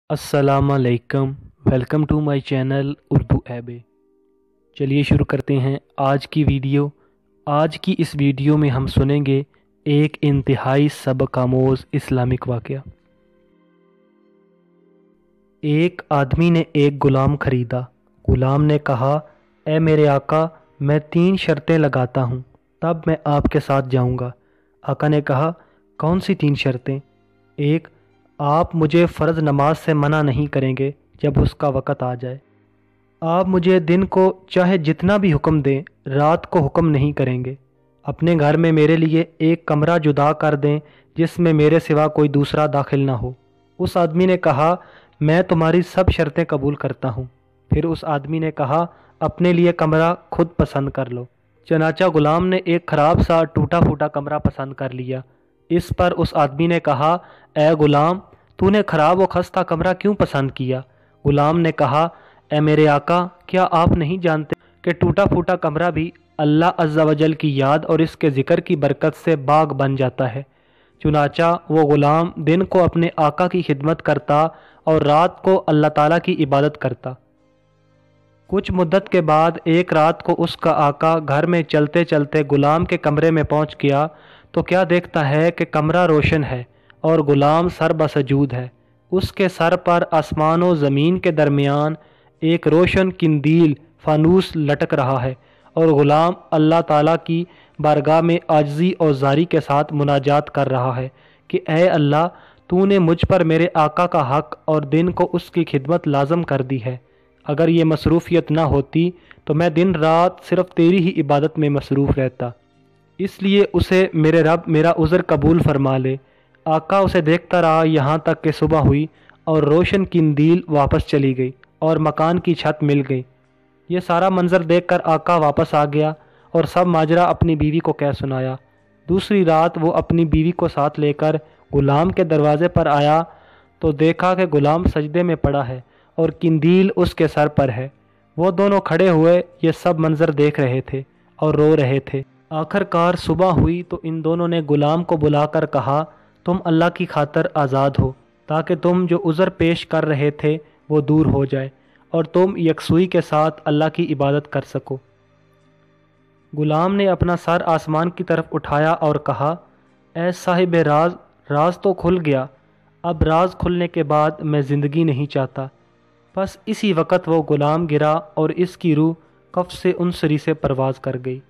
अस्सलाम वालेकुम। Welcome to my channel Urdu ऐबे। चलिए शुरू करते हैं आज की वीडियो। आज की इस वीडियो में हम सुनेंगे एक इंतहाई सबक आमोज़ इस्लामिक वाक़या। एक आदमी ने एक ग़ुलाम ख़रीदा। ग़ुलाम ने कहा, ए मेरे आका, मैं 3 शर्तें लगाता हूँ, तब मैं आपके साथ जाऊँगा। आका ने कहा, कौन सी 3 शर्तें? 1, आप मुझे फ़र्ज़ नमाज से मना नहीं करेंगे जब उसका वक़्त आ जाए। आप मुझे दिन को चाहे जितना भी हुक्म दें, रात को हुक्म नहीं करेंगे। अपने घर में मेरे लिए एक कमरा जुदा कर दें जिसमें मेरे सिवा कोई दूसरा दाखिल ना हो। उस आदमी ने कहा, मैं तुम्हारी सब शर्तें कबूल करता हूँ। फिर उस आदमी ने कहा, अपने लिए कमरा खुद पसंद कर लो। चनाचा ग़ुलाम ने एक ख़राब सा टूटा फूटा कमरा पसंद कर लिया। इस पर उस आदमी ने कहा, ए ग़ुलाम, तूने ख़राब व खस्ता कमरा क्यों पसंद किया? ग़ुलाम ने कहा, ए मेरे आका, क्या आप नहीं जानते कि टूटा फूटा कमरा भी अल्लाह अज़्ज़ा वजल की याद और इसके ज़िक्र की बरकत से बाग बन जाता है। चुनाचा वो ग़ुलाम दिन को अपने आका की खिदमत करता और रात को अल्लाह ताला की इबादत करता। कुछ मुद्दत के बाद एक रात को उसका आका घर में चलते चलते ग़ुलाम के कमरे में पहुंच गया तो क्या देखता है कि कमरा रोशन है और ग़ुलाम सर बसजूद है। उसके सर पर आसमान व ज़मीन के दरमियान एक रोशन किंदील फानूस लटक रहा है और ग़ुलाम अल्लाह ताला की बारगाह में आजिज़ी और ज़ारी के साथ मुनाजात कर रहा है कि ए अल्लाह, तूने मुझ पर मेरे आका का हक़ और दिन को उसकी खिदमत लाजम कर दी है। अगर ये मसरूफ़ियत ना होती तो मैं दिन रात सिर्फ़ तेरी ही इबादत में मसरूफ़ रहता। इसलिए उसे मेरे रब मेरा उज़र कबूल फरमा ले। आका उसे देखता रहा यहाँ तक कि सुबह हुई और रोशन किंदील वापस चली गई और मकान की छत मिल गई। ये सारा मंजर देखकर आका वापस आ गया और सब माजरा अपनी बीवी को कह सुनाया। दूसरी रात वो अपनी बीवी को साथ लेकर ग़ुलाम के दरवाज़े पर आया तो देखा कि ग़ुलाम सजदे में पड़ा है और किंदील उसके सर पर है। वो दोनों खड़े हुए ये सब मंजर देख रहे थे और रो रहे थे। आखिरकार सुबह हुई तो इन दोनों ने ग़ुलाम को बुलाकर कहा, तुम अल्लाह की खातर आज़ाद हो ताकि तुम जो उज़र पेश कर रहे थे वो दूर हो जाए और तुम यकसुई के साथ अल्लाह की इबादत कर सको। ग़ुलाम ने अपना सर आसमान की तरफ उठाया और कहा, ए साहिब राज, राज तो खुल गया। अब राज खुलने के बाद मैं ज़िंदगी नहीं चाहता। बस इसी वक्त वो ग़ुलाम गिरा और इसकी रूह कफ से उनसरी से परवाज़ कर गई।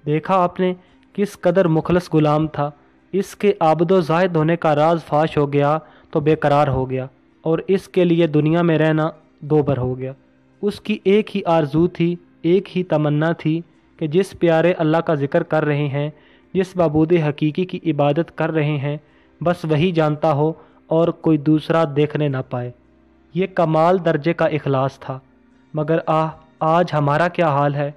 देखा आपने किस कदर मुखलस ग़ुलाम था। इसके आबदो ज़ाहिद होने का राज फाश हो गया तो बेकरार हो गया और इसके लिए दुनिया में रहना दोबर हो गया। उसकी एक ही आरज़ू थी, एक ही तमन्ना थी कि जिस प्यारे अल्लाह का ज़िक्र कर रहे हैं, जिस माबूद हकीकी की इबादत कर रहे हैं, बस वही जानता हो और कोई दूसरा देखने ना पाए। ये कमाल दर्जे का इखलास था। मगर आज हमारा क्या हाल है?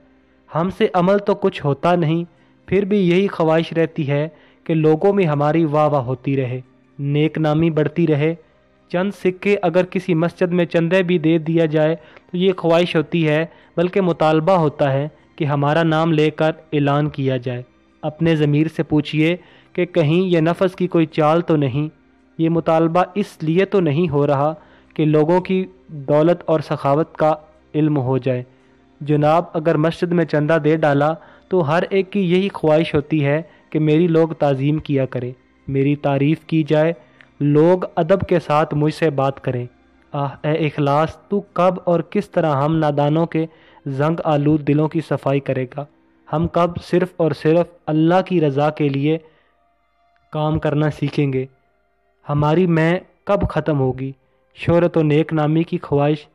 हमसे अमल तो कुछ होता नहीं, फिर भी यही ख्वाहिश रहती है कि लोगों में हमारी वाह वाह होती रहे, नेक नामी बढ़ती रहे। चंद सिक्के अगर किसी मस्जिद में चंदे भी दे दिया जाए तो ये ख्वाहिश होती है, बल्कि मुतालबा होता है कि हमारा नाम लेकर ऐलान किया जाए। अपने ज़मीर से पूछिए कि कहीं ये नफ्स की कोई चाल तो नहीं। ये मुतालबा इसलिए तो नहीं हो रहा कि लोगों की दौलत और सखावत का इल्म हो जाए। जनाब, अगर मस्जिद में चंदा दे डाला तो हर एक की यही ख्वाहिश होती है कि मेरी लोग ताज़ीम किया करें, मेरी तारीफ़ की जाए, लोग अदब के साथ मुझसे बात करें। ए इखलास, तू कब और किस तरह हम नादानों के जंग आलूद दिलों की सफाई करेगा? हम कब सिर्फ़ और सिर्फ अल्लाह की रज़ा के लिए काम करना सीखेंगे? हमारी मैं कब ख़त्म होगी? शोहरत व नेक नामी की ख्वाहिश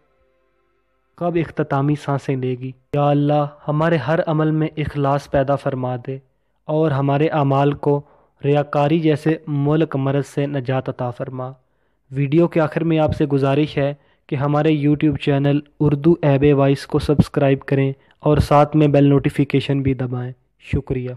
कब इख्तितामी सांसें लेगी? या अल्लाह, हमारे हर अमल में इखलास पैदा फरमा दे और हमारे अमाल को रियाकारी जैसे मुल्क मरज़ से नजात अता फरमा। वीडियो के आखिर में आपसे गुजारिश है कि हमारे यूट्यूब चैनल उर्दू ऐबे वॉइस को सब्सक्राइब करें और साथ में बेल नोटिफिकेशन भी दबाएं। शुक्रिया।